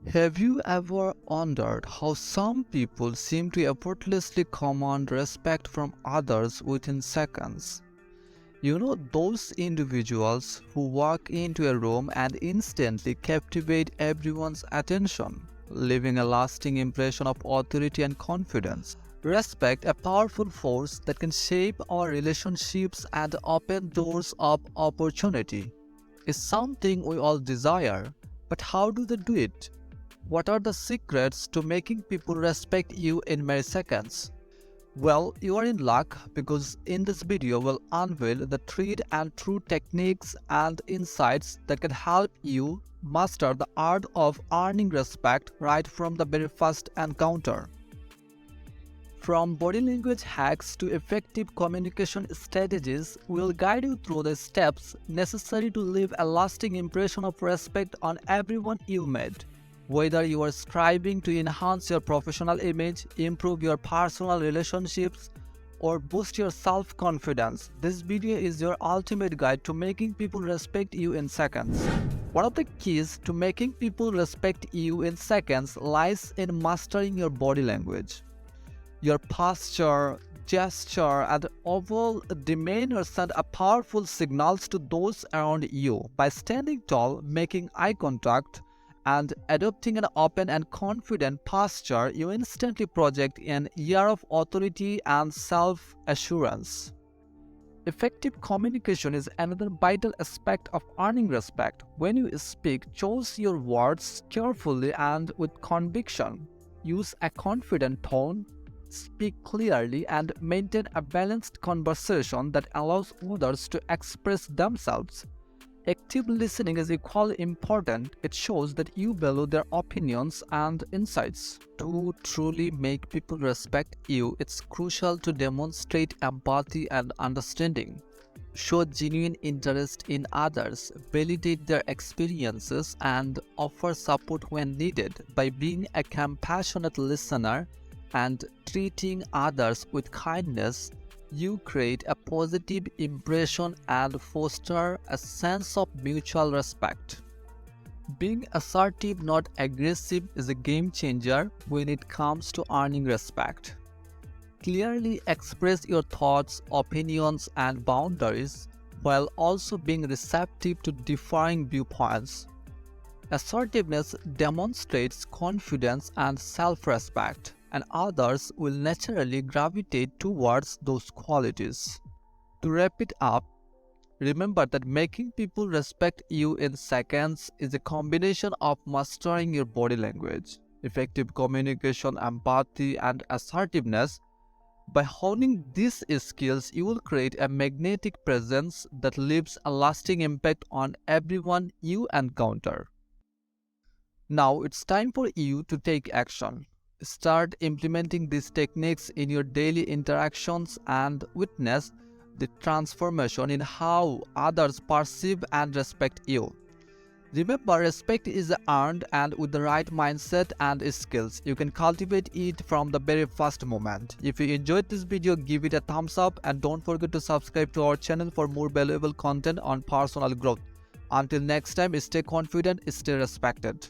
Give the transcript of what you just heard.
Have you ever wondered how some people seem to effortlessly command respect from others within seconds? Those individuals who walk into a room and instantly captivate everyone's attention, leaving a lasting impression of authority and confidence. Respect, a powerful force that can shape our relationships and open doors of opportunity, is something we all desire. But how do they do it? What are the secrets to making people respect you in mere seconds? Well, you are in luck because in this video we'll unveil the tried and true techniques and insights that can help you master the art of earning respect right from the very first encounter. From body language hacks to effective communication strategies, we'll guide you through the steps necessary to leave a lasting impression of respect on everyone you meet. Whether you are striving to enhance your professional image, improve your personal relationships, or boost your self-confidence, this video is your ultimate guide to making people respect you in seconds. One of the keys to making people respect you in seconds lies in mastering your body language. Your posture, gesture, and overall demeanor send a powerful signals to those around you. By standing tall, making eye contact, and adopting an open and confident posture, you instantly project an air of authority and self-assurance. Effective communication is another vital aspect of earning respect. When you speak, choose your words carefully and with conviction. Use a confident tone, speak clearly, and maintain a balanced conversation that allows others to express themselves. Active listening is equally important. It shows that you value their opinions and insights. To truly make people respect you, it's crucial to demonstrate empathy and understanding. Show genuine interest in others, validate their experiences, and offer support when needed. By being a compassionate listener and treating others with kindness, you create a positive impression and foster a sense of mutual respect. Being assertive, not aggressive, is a game changer when it comes to earning respect. Clearly express your thoughts, opinions, and boundaries while also being receptive to differing viewpoints. Assertiveness demonstrates confidence and self-respect, and others will naturally gravitate towards those qualities. To wrap it up, remember that making people respect you in seconds is a combination of mastering your body language, effective communication, empathy, and assertiveness. By honing these skills, you will create a magnetic presence that leaves a lasting impact on everyone you encounter. Now it's time for you to take action. Start implementing these techniques in your daily interactions and witness the transformation in how others perceive and respect you. Remember, respect is earned, and with the right mindset and skills, you can cultivate it from the very first moment. If you enjoyed this video, give it a thumbs up and don't forget to subscribe to our channel for more valuable content on personal growth. Until next time, stay confident, stay respected.